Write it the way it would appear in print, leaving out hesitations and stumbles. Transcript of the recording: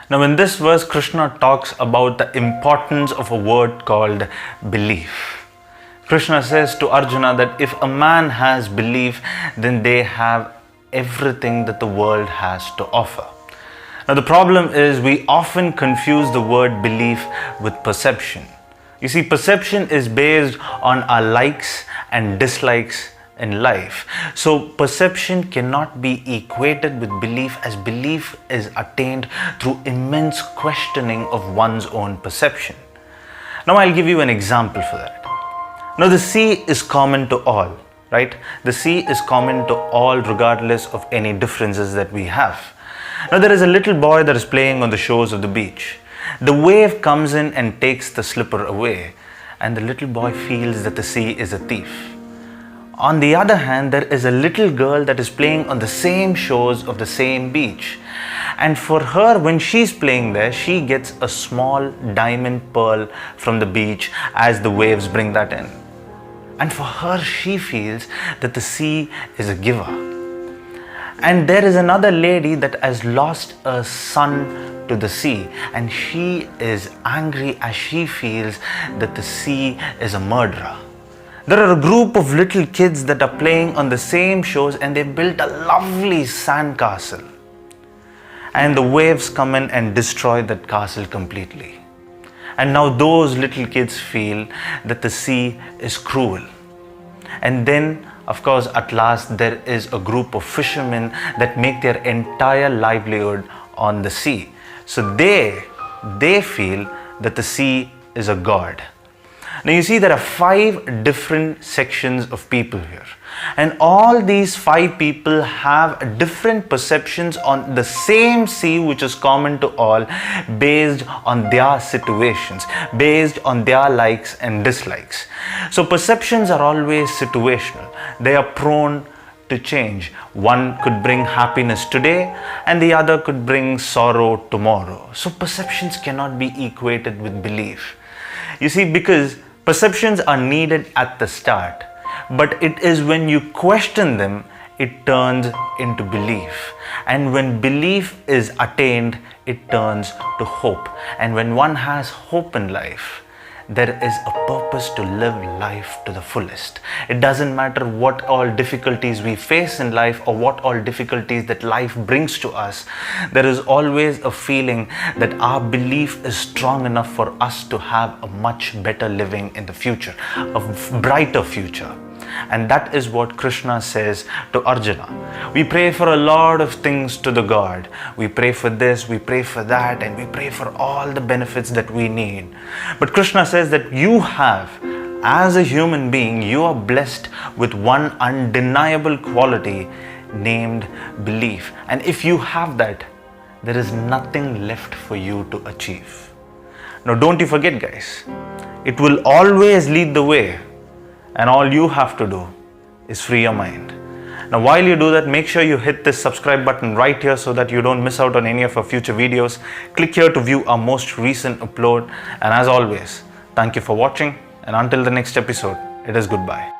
Now, in this verse, Krishna talks about the importance of a word called belief. Krishna says to Arjuna that if a man has belief, then they have everything that the world has to offer. Now, the problem is we often confuse the word belief with perception. You see, perception is based on our likes and dislikes in life. So perception cannot be equated with belief, as belief is attained through immense questioning of one's own perception. Now I'll give you an example for that. Now the sea is common to all, right? The sea is common to all regardless of any differences that we have. Now there is a little boy that is playing on the shores of the beach. The wave comes in and takes the slipper away, and the little boy feels that the sea is a thief. On the other hand, there is a little girl that is playing on the same shores of the same beach. And for her, when she's playing there, she gets a small diamond pearl from the beach as the waves bring that in. And for her, she feels that the sea is a giver. And there is another lady that has lost a son to the sea, and she is angry as she feels that the sea is a murderer. There are a group of little kids that are playing on the same shores, and they built a lovely sand castle. And the waves come in and destroy that castle completely. And now those little kids feel that the sea is cruel. And then, of course, at last there is a group of fishermen that make their entire livelihood on the sea. So they feel that the sea is a god. Now you see, there are 5 different sections of people here, and all these 5 people have different perceptions on the same sea, which is common to all, based on their situations, based on their likes and dislikes. So perceptions are always situational. They are prone to change. One could bring happiness today and the other could bring sorrow tomorrow. So perceptions cannot be equated with belief. You see, because perceptions are needed at the start, but it is when you question them, it turns into belief. And when belief is attained, it turns to hope. And when one has hope in life, there is a purpose to live life to the fullest. It doesn't matter what all difficulties we face in life or what all difficulties that life brings to us. There is always a feeling that our belief is strong enough for us to have a much better living in the future, a brighter future. And that is what Krishna says to Arjuna. We pray for a lot of things to the God. We pray for this, we pray for that, and we pray for all the benefits that we need. But Krishna says that you have, as a human being, you are blessed with one undeniable quality named belief. And if you have that, there is nothing left for you to achieve. Now don't you forget, guys, it will always lead the way. And all you have to do is free your mind. Now while you do that, make sure you hit this subscribe button right here so that you don't miss out on any of our future videos. Click here to view our most recent upload. And as always, thank you for watching. And until the next episode, it is goodbye.